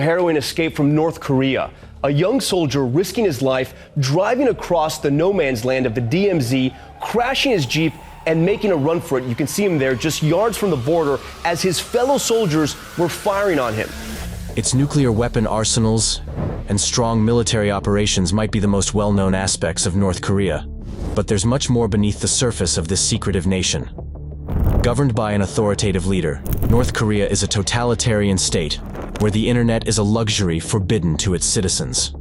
A harrowing escape from North Korea. A young soldier risking his life driving across the no man's land of the DMZ, crashing his Jeep and making a run for it. You can see him there just yards from the border as his fellow soldiers were firing on him. Its nuclear weapon arsenals and strong military operations might be the most well-known aspects of North Korea. But there's much more beneath the surface of this secretive nation. Governed by an authoritative leader, North Korea is a totalitarian state where the internet is a luxury forbidden to its citizens.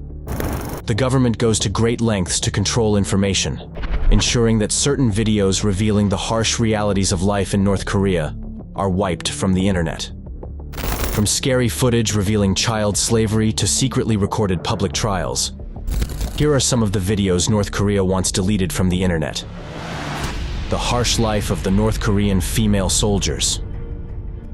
The government goes to great lengths to control information, ensuring that certain videos revealing the harsh realities of life in North Korea are wiped from the internet. From scary footage revealing child slavery to secretly recorded public trials, here are some of the videos North Korea wants deleted from the internet. The harsh life of the North Korean female soldiers.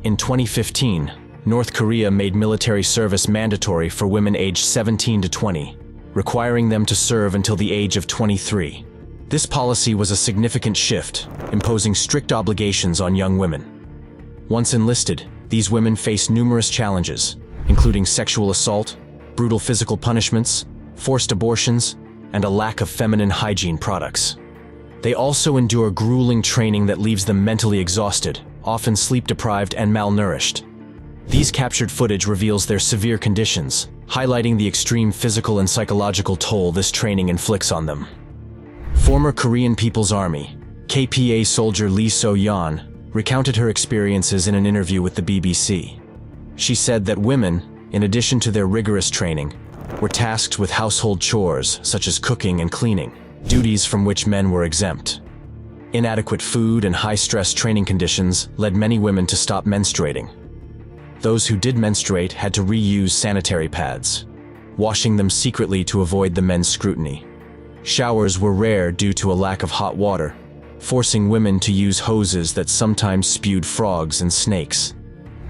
In 2015, North Korea made military service mandatory for women aged 17 to 20, requiring them to serve until the age of 23. This policy was a significant shift, imposing strict obligations on young women. Once enlisted, these women face numerous challenges, including sexual assault, brutal physical punishments, forced abortions, and a lack of feminine hygiene products. They also endure grueling training that leaves them mentally exhausted, often sleep-deprived and malnourished. These captured footage reveals their severe conditions, highlighting the extreme physical and psychological toll this training inflicts on them. Former Korean People's Army, KPA soldier Lee So-yeon, recounted her experiences in an interview with the BBC. She said that women, in addition to their rigorous training, were tasked with household chores such as cooking and cleaning, duties from which men were exempt. Inadequate food and high-stress training conditions led many women to stop menstruating. Those who did menstruate had to reuse sanitary pads, washing them secretly to avoid the men's scrutiny. Showers were rare due to a lack of hot water, forcing women to use hoses that sometimes spewed frogs and snakes.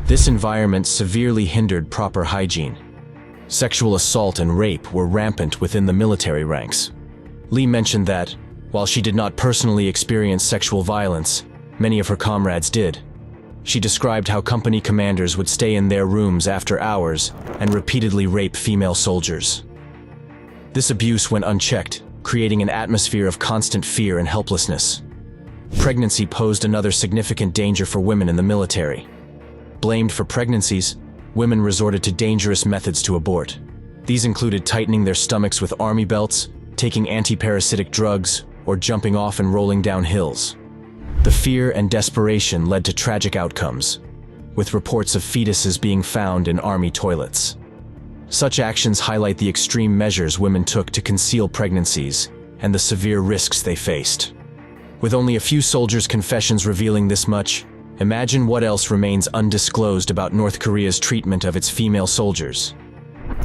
This environment severely hindered proper hygiene. Sexual assault and rape were rampant within the military ranks. Lee mentioned that, while she did not personally experience sexual violence, many of her comrades did. She described how company commanders would stay in their rooms after hours and repeatedly rape female soldiers. This abuse went unchecked, creating an atmosphere of constant fear and helplessness. Pregnancy posed another significant danger for women in the military. Blamed for pregnancies, women resorted to dangerous methods to abort. These included tightening their stomachs with army belts, taking anti-parasitic drugs, or jumping off and rolling down hills. The fear and desperation led to tragic outcomes, with reports of fetuses being found in army toilets. Such actions highlight the extreme measures women took to conceal pregnancies and the severe risks they faced. With only a few soldiers' confessions revealing this much, imagine what else remains undisclosed about North Korea's treatment of its female soldiers.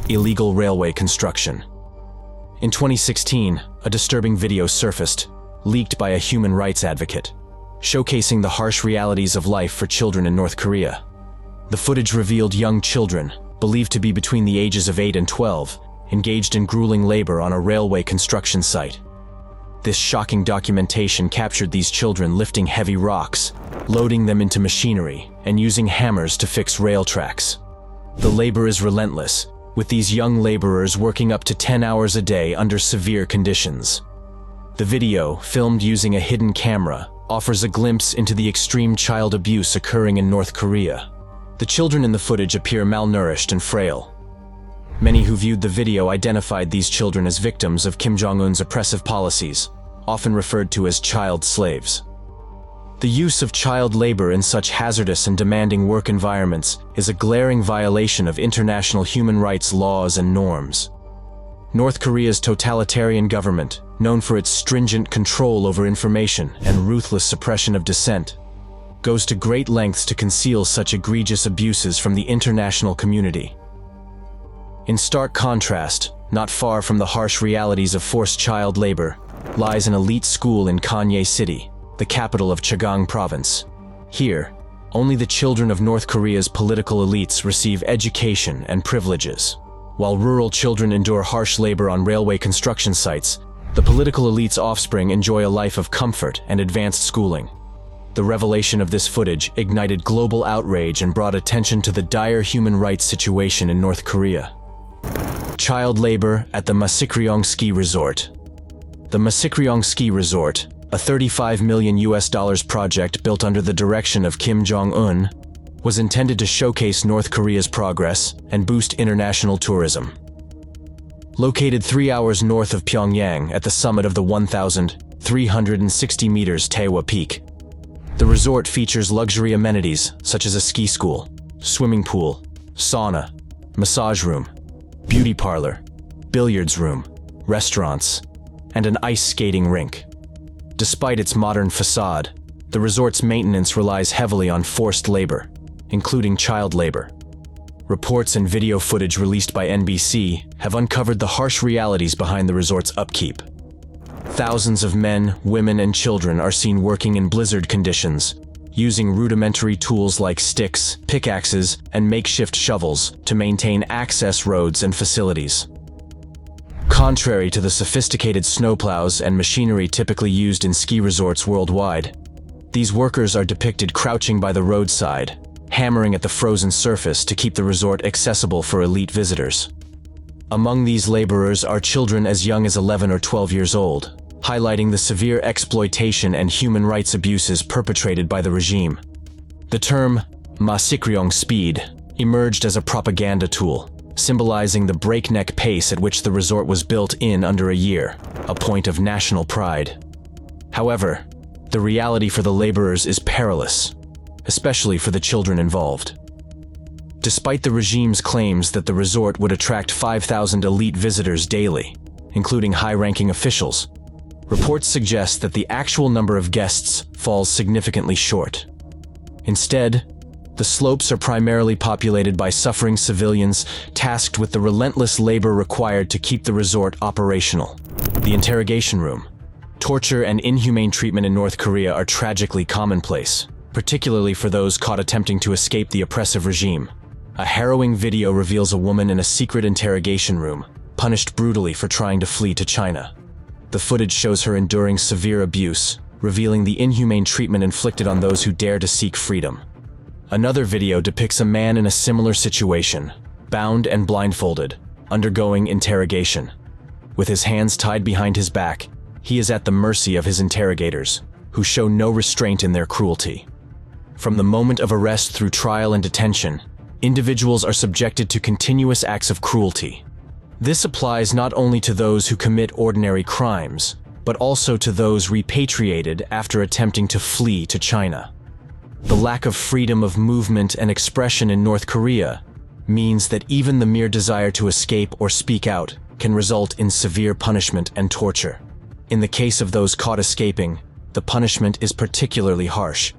Illegal railway construction. In 2016, a disturbing video surfaced, leaked by a human rights advocate, showcasing the harsh realities of life for children in North Korea. The footage revealed young children, believed to be between the ages of 8 and 12, engaged in grueling labor on a railway construction site. This shocking documentation captured these children lifting heavy rocks, loading them into machinery, and using hammers to fix rail tracks. The labor is relentless, with these young laborers working up to 10 hours a day under severe conditions. The video, filmed using a hidden camera, offers a glimpse into the extreme child abuse occurring in North Korea. The children in the footage appear malnourished and frail. Many who viewed the video identified these children as victims of Kim Jong-un's oppressive policies, often referred to as child slaves. The use of child labor in such hazardous and demanding work environments is a glaring violation of international human rights laws and norms. North Korea's totalitarian government, known for its stringent control over information and ruthless suppression of dissent, goes to great lengths to conceal such egregious abuses from the international community. In stark contrast, not far from the harsh realities of forced child labor, lies an elite school in Kanye City, the capital of Chagang Province. Here, only the children of North Korea's political elites receive education and privileges. While rural children endure harsh labor on railway construction sites, the political elite's offspring enjoy a life of comfort and advanced schooling. The revelation of this footage ignited global outrage and brought attention to the dire human rights situation in North Korea. Child labor at the Masikryong ski resort. The Masikryong ski resort, a $35 million project built under the direction of Kim Jong-un, was intended to showcase North Korea's progress and boost international tourism. Located 3 hours north of Pyongyang at the summit of the 1,360 meters Taewa Peak, the resort features luxury amenities such as a ski school, swimming pool, sauna, massage room, beauty parlor, billiards room, restaurants, and an ice skating rink. Despite its modern facade, the resort's maintenance relies heavily on forced labor, including child labor. Reports and video footage released by NBC have uncovered the harsh realities behind the resort's upkeep. Thousands of men, women, and children are seen working in blizzard conditions, using rudimentary tools like sticks, pickaxes, and makeshift shovels to maintain access roads and facilities. Contrary to the sophisticated snowplows and machinery typically used in ski resorts worldwide, these workers are depicted crouching by the roadside, hammering at the frozen surface to keep the resort accessible for elite visitors. Among these laborers are children as young as 11 or 12 years old, highlighting the severe exploitation and human rights abuses perpetrated by the regime. The term Masikryong speed emerged as a propaganda tool, symbolizing the breakneck pace at which the resort was built in under a year, a point of national pride. However, the reality for the laborers is perilous, especially for the children involved. Despite the regime's claims that the resort would attract 5,000 elite visitors daily, including high-ranking officials, reports suggest that the actual number of guests falls significantly short. Instead, the slopes are primarily populated by suffering civilians tasked with the relentless labor required to keep the resort operational. The interrogation room. Torture and inhumane treatment in North Korea are tragically commonplace, particularly for those caught attempting to escape the oppressive regime. A harrowing video reveals a woman in a secret interrogation room, punished brutally for trying to flee to China. The footage shows her enduring severe abuse, revealing the inhumane treatment inflicted on those who dare to seek freedom. Another video depicts a man in a similar situation, bound and blindfolded, undergoing interrogation. With his hands tied behind his back, he is at the mercy of his interrogators, who show no restraint in their cruelty. From the moment of arrest through trial and detention, individuals are subjected to continuous acts of cruelty. This applies not only to those who commit ordinary crimes, but also to those repatriated after attempting to flee to China. The lack of freedom of movement and expression in North Korea means that even the mere desire to escape or speak out can result in severe punishment and torture. In the case of those caught escaping, the punishment is particularly harsh.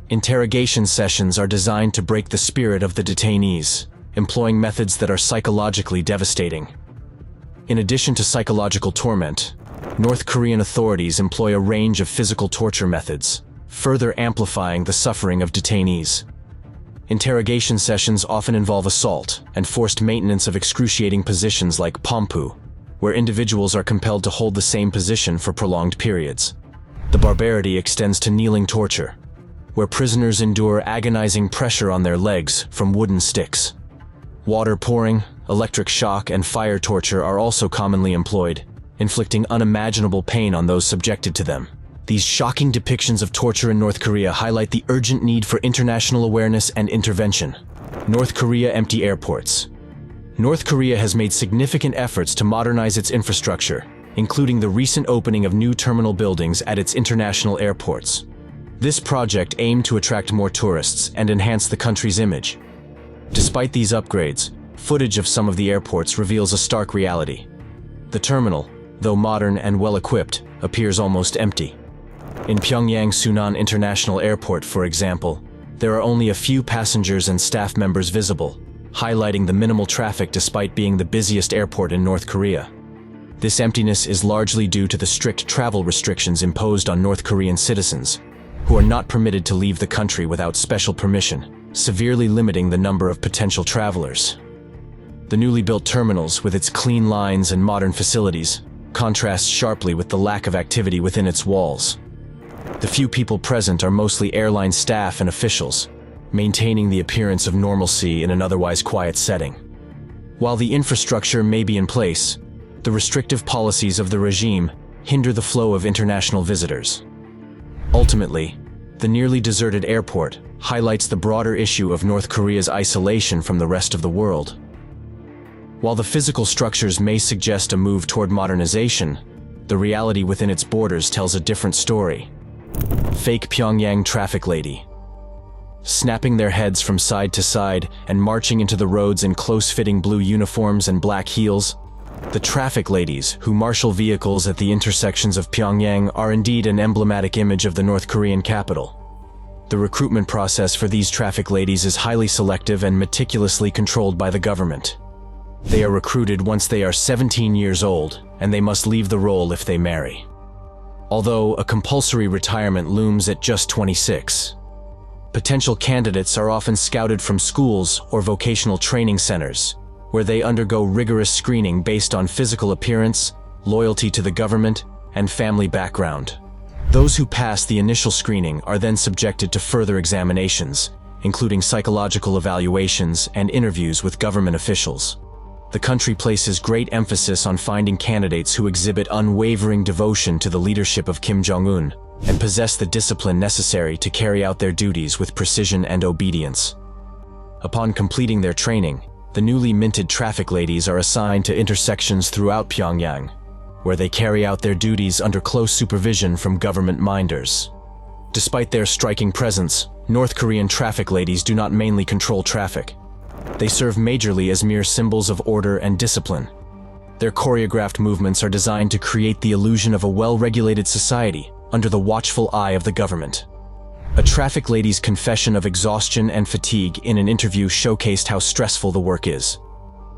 Interrogation sessions are designed to break the spirit of the detainees, employing methods that are psychologically devastating. In addition to psychological torment, North Korean authorities employ a range of physical torture methods, further amplifying the suffering of detainees. Interrogation sessions often involve assault and forced maintenance of excruciating positions like pompu, where individuals are compelled to hold the same position for prolonged periods. The barbarity extends to kneeling torture, where prisoners endure agonizing pressure on their legs from wooden sticks. Water pouring, electric shock, and fire torture are also commonly employed, inflicting unimaginable pain on those subjected to them. These shocking depictions of torture in North Korea highlight the urgent need for international awareness and intervention. North Korea empty airports. North Korea has made significant efforts to modernize its infrastructure, including the recent opening of new terminal buildings at its international airports. This project aimed to attract more tourists and enhance the country's image. Despite these upgrades, footage of some of the airports reveals a stark reality. The terminal, though modern and well-equipped, appears almost empty. In Pyongyang Sunan International Airport, for example, there are only a few passengers and staff members visible, highlighting the minimal traffic despite being the busiest airport in North Korea. This emptiness is largely due to the strict travel restrictions imposed on North Korean citizens, who are not permitted to leave the country without special permission, severely limiting the number of potential travelers. The newly built terminals, with its clean lines and modern facilities, contrasts sharply with the lack of activity within its walls. The The few people present are mostly airline staff and officials, maintaining the appearance of normalcy in an otherwise quiet setting. While the infrastructure may be in place, the restrictive policies of the regime hinder the flow of international visitors. Ultimately, the nearly deserted airport highlights the broader issue of North Korea's isolation from the rest of the world. While the physical structures may suggest a move toward modernization, the reality within its borders tells a different story. Fake Pyongyang traffic lady. Snapping their heads from side to side and marching into the roads in close-fitting blue uniforms and black heels, the traffic ladies who marshal vehicles at the intersections of Pyongyang are indeed an emblematic image of the North Korean capital. The recruitment process for these traffic ladies is highly selective and meticulously controlled by the government. They are recruited once they are 17 years old, and they must leave the role if they marry. Although a compulsory retirement looms at just 26. Potential candidates are often scouted from schools or vocational training centers, where they undergo rigorous screening based on physical appearance, loyalty to the government, and family background. Those who pass the initial screening are then subjected to further examinations, including psychological evaluations and interviews with government officials. The country places great emphasis on finding candidates who exhibit unwavering devotion to the leadership of Kim Jong-un and possess the discipline necessary to carry out their duties with precision and obedience. Upon completing their training, the newly minted traffic ladies are assigned to intersections throughout Pyongyang, where they carry out their duties under close supervision from government minders. Despite their striking presence, North Korean traffic ladies do not mainly control traffic. They serve majorly as mere symbols of order and discipline. Their choreographed movements are designed to create the illusion of a well-regulated society under the watchful eye of the government. A traffic lady's confession of exhaustion and fatigue in an interview showcased how stressful the work is.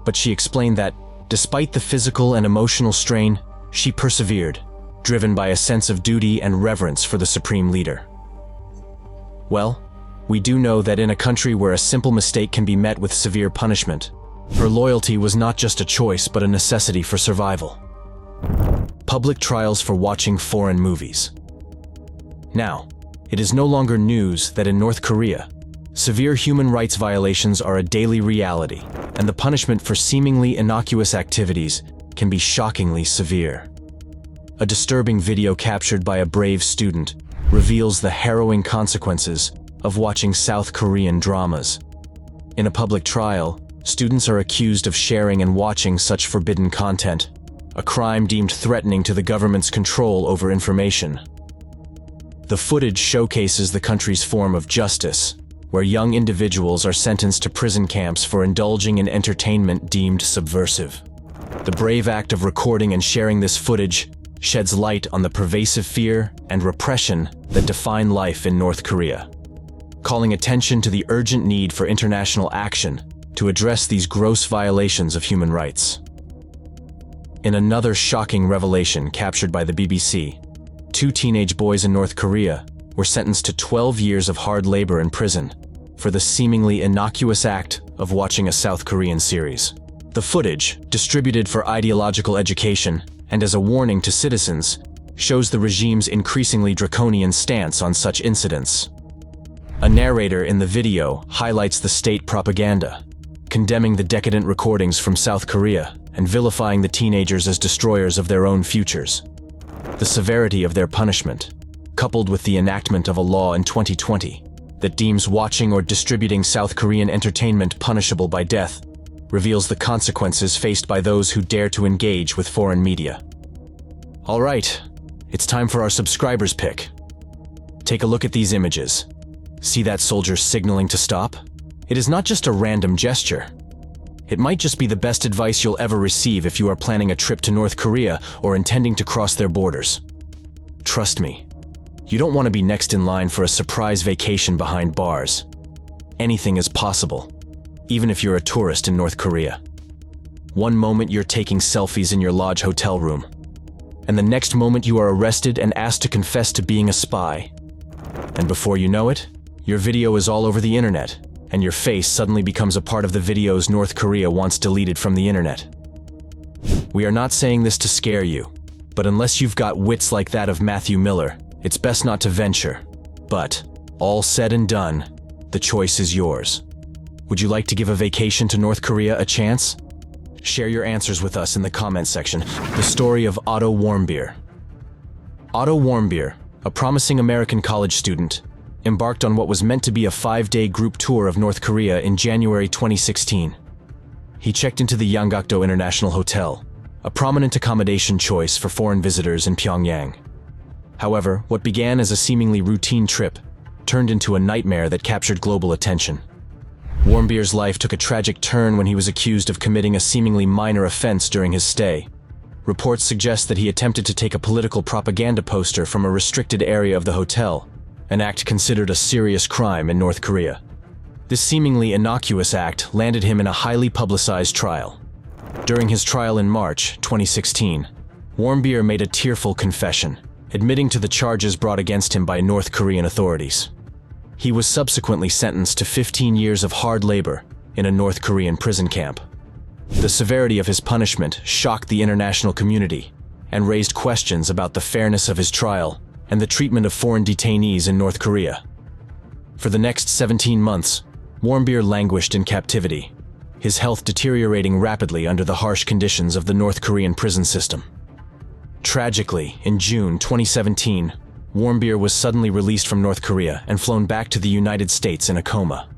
But she explained that, despite the physical and emotional strain, she persevered, driven by a sense of duty and reverence for the supreme leader. Well, we do know that in a country where a simple mistake can be met with severe punishment, her loyalty was not just a choice but a necessity for survival. Public trials for watching foreign movies. Now, it is no longer news that in North Korea, severe human rights violations are a daily reality, and the punishment for seemingly innocuous activities can be shockingly severe. A disturbing video captured by a brave student reveals the harrowing consequences of watching South Korean dramas. In a public trial, students are accused of sharing and watching such forbidden content, a crime deemed threatening to the government's control over information. The footage showcases the country's form of justice, where young individuals are sentenced to prison camps for indulging in entertainment deemed subversive. The brave act of recording and sharing this footage sheds light on the pervasive fear and repression that define life in North Korea, calling attention to the urgent need for international action to address these gross violations of human rights. In another shocking revelation captured by the BBC, 2 teenage boys in North Korea were sentenced to 12 years of hard labor in prison for the seemingly innocuous act of watching a South Korean series. The footage, distributed for ideological education and as a warning to citizens, shows the regime's increasingly draconian stance on such incidents. A narrator in the video highlights the state propaganda, condemning the decadent recordings from South Korea and vilifying the teenagers as destroyers of their own futures. The severity of their punishment, coupled with the enactment of a law in 2020 that deems watching or distributing South Korean entertainment punishable by death, reveals the consequences faced by those who dare to engage with foreign media. All right, it's time for our subscribers pick. Take a look at these images. See that soldier signaling to stop? It is not just a random gesture. It might just be the best advice you'll ever receive if you are planning a trip to North Korea or intending to cross their borders. Trust me, you don't want to be next in line for a surprise vacation behind bars. Anything is possible, even if you're a tourist in North Korea. One moment you're taking selfies in your lodge hotel room, and the next moment you are arrested and asked to confess to being a spy. And before you know it, your video is all over the internet, and your face suddenly becomes a part of the videos North Korea wants deleted from the internet. We are not saying this to scare you, but unless you've got wits like that of Matthew Miller, it's best not to venture. But, all said and done, the choice is yours. Would you like to give a vacation to North Korea a chance? Share your answers with us in the comments section. The story of Otto Warmbier. Otto Warmbier, a promising American college student, embarked on what was meant to be a 5-day group tour of North Korea in January 2016. He checked into the Yanggakdo International Hotel, a prominent accommodation choice for foreign visitors in Pyongyang. However, what began as a seemingly routine trip turned into a nightmare that captured global attention. Warmbier's life took a tragic turn when he was accused of committing a seemingly minor offense during his stay. Reports suggest that he attempted to take a political propaganda poster from a restricted area of the hotel, an act considered a serious crime in North Korea. This seemingly innocuous act landed him in a highly publicized trial. During his trial in March 2016, Warmbier made a tearful confession, admitting to the charges brought against him by North Korean authorities. He was subsequently sentenced to 15 years of hard labor in a North Korean prison camp. The severity of his punishment shocked the international community and raised questions about the fairness of his trial and the treatment of foreign detainees in North Korea. For the next 17 months, Warmbier languished in captivity, his health deteriorating rapidly under the harsh conditions of the North Korean prison system. Tragically, in June 2017, Warmbier was suddenly released from North Korea and flown back to the United States in a coma.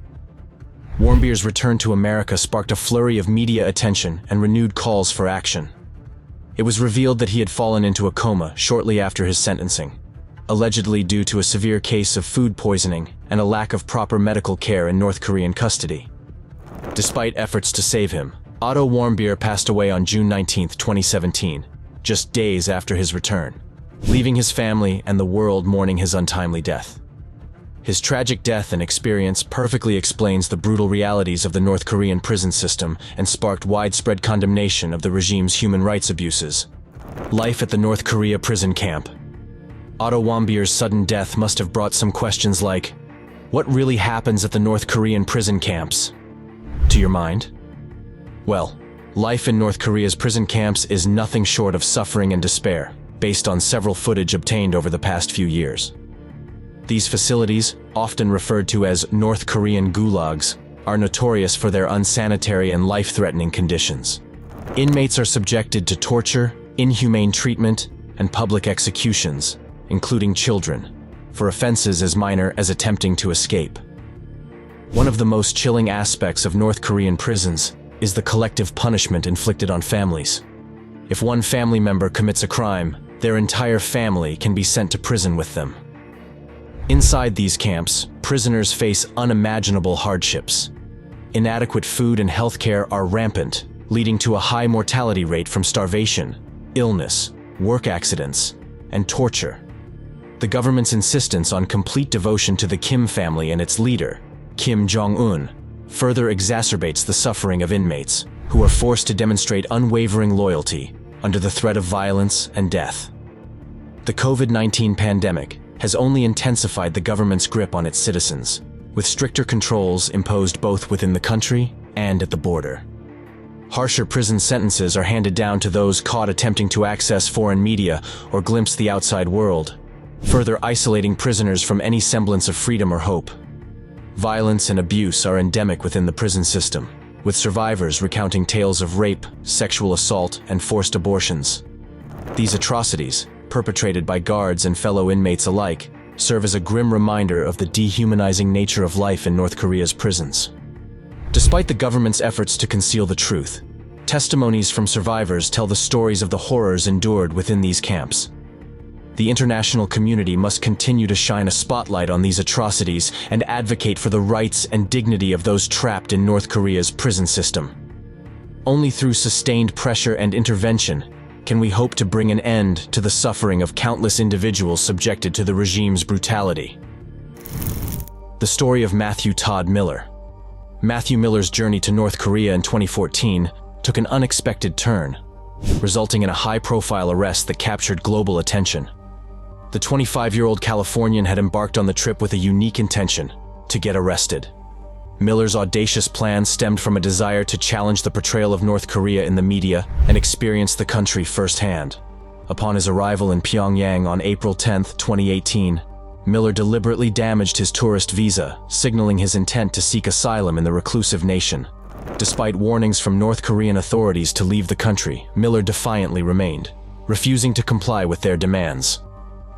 Warmbier's return to America sparked a flurry of media attention and renewed calls for action. It was revealed that he had fallen into a coma shortly after his sentencing, allegedly due to a severe case of food poisoning and a lack of proper medical care in North Korean custody. Despite efforts to save him, Otto Warmbier passed away on June 19, 2017, just days after his return, leaving his family and the world mourning his untimely death. His tragic death and experience perfectly explains the brutal realities of the North Korean prison system and sparked widespread condemnation of the regime's human rights abuses. Life at the North Korea prison camp. Otto Warmbier's sudden death must have brought some questions like, what really happens at the North Korean prison camps? To your mind? Well, life in North Korea's prison camps is nothing short of suffering and despair, based on several footage obtained over the past few years. These facilities, often referred to as North Korean gulags, are notorious for their unsanitary and life-threatening conditions. Inmates are subjected to torture, inhumane treatment, and public executions, including children, for offenses as minor as attempting to escape. One of the most chilling aspects of North Korean prisons is the collective punishment inflicted on families. If one family member commits a crime, their entire family can be sent to prison with them. Inside these camps, prisoners face unimaginable hardships. Inadequate food and health care are rampant, leading to a high mortality rate from starvation, illness, work accidents, and torture. The government's insistence on complete devotion to the Kim family and its leader, Kim Jong-un, further exacerbates the suffering of inmates, who are forced to demonstrate unwavering loyalty under the threat of violence and death. The COVID-19 pandemic has only intensified the government's grip on its citizens, with stricter controls imposed both within the country and at the border. Harsher prison sentences are handed down to those caught attempting to access foreign media or glimpse the outside world, further isolating prisoners from any semblance of freedom or hope. Violence and abuse are endemic within the prison system, with survivors recounting tales of rape, sexual assault, and forced abortions. These atrocities, perpetrated by guards and fellow inmates alike, serve as a grim reminder of the dehumanizing nature of life in North Korea's prisons. Despite the government's efforts to conceal the truth, testimonies from survivors tell the stories of the horrors endured within these camps. The international community must continue to shine a spotlight on these atrocities and advocate for the rights and dignity of those trapped in North Korea's prison system. Only through sustained pressure and intervention can we hope to bring an end to the suffering of countless individuals subjected to the regime's brutality. The story of Matthew Todd Miller. Matthew Miller's journey to North Korea in 2014 took an unexpected turn, resulting in a high-profile arrest that captured global attention. The 25-year-old Californian had embarked on the trip with a unique intention: to get arrested. Miller's audacious plan stemmed from a desire to challenge the portrayal of North Korea in the media and experience the country firsthand. Upon his arrival in Pyongyang on April 10, 2018, Miller deliberately damaged his tourist visa, signaling his intent to seek asylum in the reclusive nation. Despite warnings from North Korean authorities to leave the country, Miller defiantly remained, refusing to comply with their demands.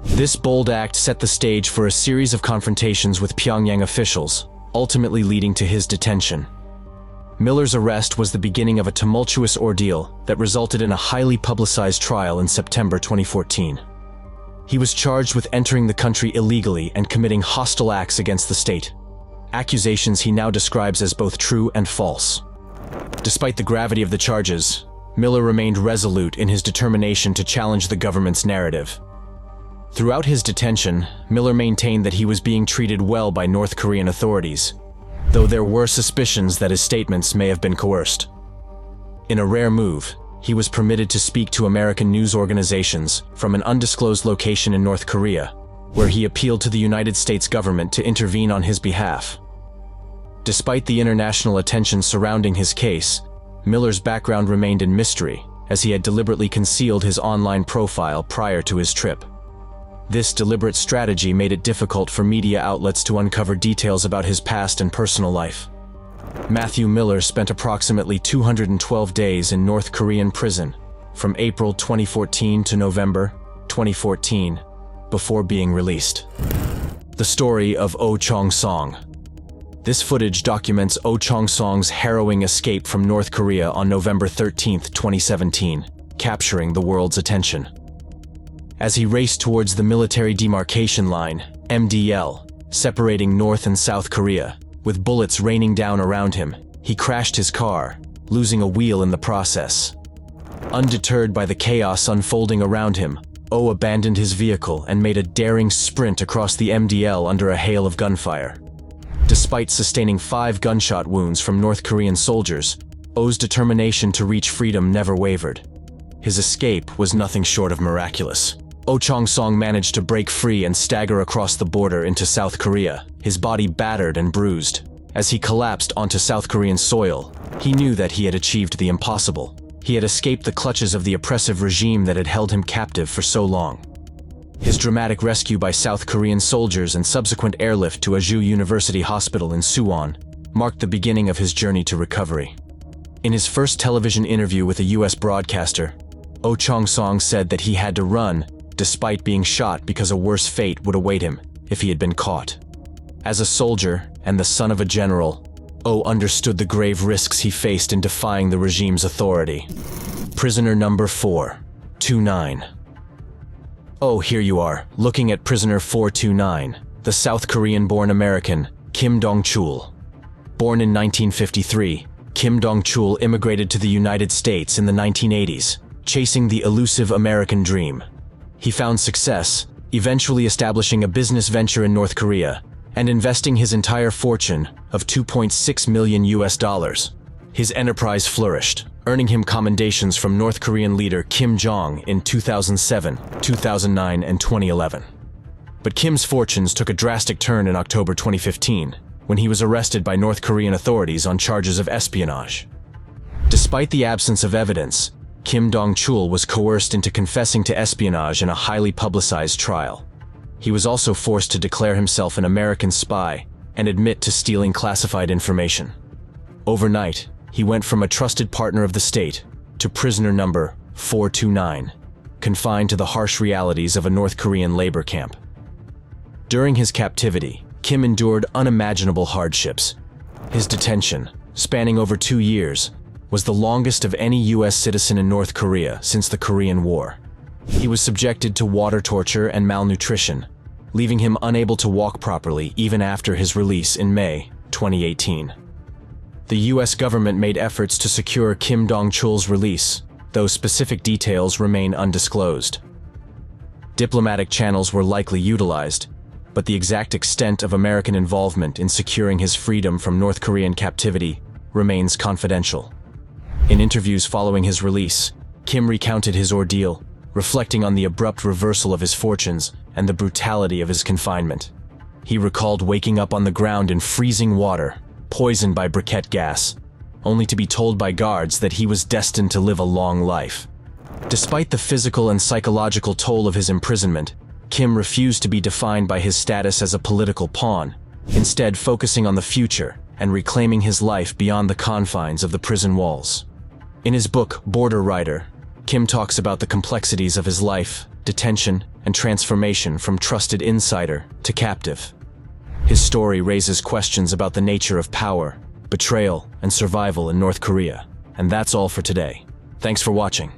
This bold act set the stage for a series of confrontations with Pyongyang officials, ultimately leading to his detention. Miller's arrest was the beginning of a tumultuous ordeal that resulted in a highly publicized trial in September 2014. He was charged with entering the country illegally and committing hostile acts against the state, accusations he now describes as both true and false. Despite the gravity of the charges, Miller remained resolute in his determination to challenge the government's narrative. Throughout his detention, Miller maintained that he was being treated well by North Korean authorities, though there were suspicions that his statements may have been coerced. In a rare move, he was permitted to speak to American news organizations from an undisclosed location in North Korea, where he appealed to the United States government to intervene on his behalf. Despite the international attention surrounding his case, Miller's background remained in mystery, as he had deliberately concealed his online profile prior to his trip. This deliberate strategy made it difficult for media outlets to uncover details about his past and personal life. Matthew Miller spent approximately 212 days in North Korean prison from April 2014 to November 2014 before being released. The story of O Chong-song. This footage documents O Chong-song's harrowing escape from North Korea on November 13, 2017, capturing the world's attention. As he raced towards the military demarcation line, MDL, separating North and South Korea, with bullets raining down around him, he crashed his car, losing a wheel in the process. Undeterred by the chaos unfolding around him, O abandoned his vehicle and made a daring sprint across the MDL under a hail of gunfire. Despite sustaining 5 gunshot wounds from North Korean soldiers, O's determination to reach freedom never wavered. His escape was nothing short of miraculous. O Chong-song managed to break free and stagger across the border into South Korea, his body battered and bruised. As he collapsed onto South Korean soil, he knew that he had achieved the impossible. He had escaped the clutches of the oppressive regime that had held him captive for so long. His dramatic rescue by South Korean soldiers and subsequent airlift to Jeju University Hospital in Suwon marked the beginning of his journey to recovery. In his first television interview with a U.S. broadcaster, O Chong-song said that he had to run despite being shot because a worse fate would await him if he had been caught. As a soldier and the son of a general, O understood the grave risks he faced in defying the regime's authority. Prisoner number 429. Oh, here you are, looking at prisoner 429, the South Korean-born American, Kim Dong-chul. Born in 1953, Kim Dong-chul immigrated to the United States in the 1980s, chasing the elusive American dream. He found success, eventually establishing a business venture in North Korea and investing his entire fortune of $2.6 million. His enterprise flourished, earning him commendations from North Korean leader Kim Jong in 2007, 2009, and 2011. But Kim's fortunes took a drastic turn in October 2015, when he was arrested by North Korean authorities on charges of espionage. Despite the absence of evidence, Kim Dong-chul was coerced into confessing to espionage in a highly publicized trial. He was also forced to declare himself an American spy and admit to stealing classified information. Overnight, he went from a trusted partner of the state to prisoner number 429, confined to the harsh realities of a North Korean labor camp. During his captivity, Kim endured unimaginable hardships. His detention, spanning over 2 years, was the longest of any U.S. citizen in North Korea since the Korean War. He was subjected to water torture and malnutrition, leaving him unable to walk properly even after his release in May 2018. The U.S. government made efforts to secure Kim Dong-chul's release, though specific details remain undisclosed. Diplomatic channels were likely utilized, but the exact extent of American involvement in securing his freedom from North Korean captivity remains confidential. In interviews following his release, Kim recounted his ordeal, reflecting on the abrupt reversal of his fortunes and the brutality of his confinement. He recalled waking up on the ground in freezing water, poisoned by briquette gas, only to be told by guards that he was destined to live a long life. Despite the physical and psychological toll of his imprisonment, Kim refused to be defined by his status as a political pawn, instead focusing on the future and reclaiming his life beyond the confines of the prison walls. In his book, Border Rider, Kim talks about the complexities of his life, detention, and transformation from trusted insider to captive. His story raises questions about the nature of power, betrayal, and survival in North Korea. And that's all for today. Thanks for watching.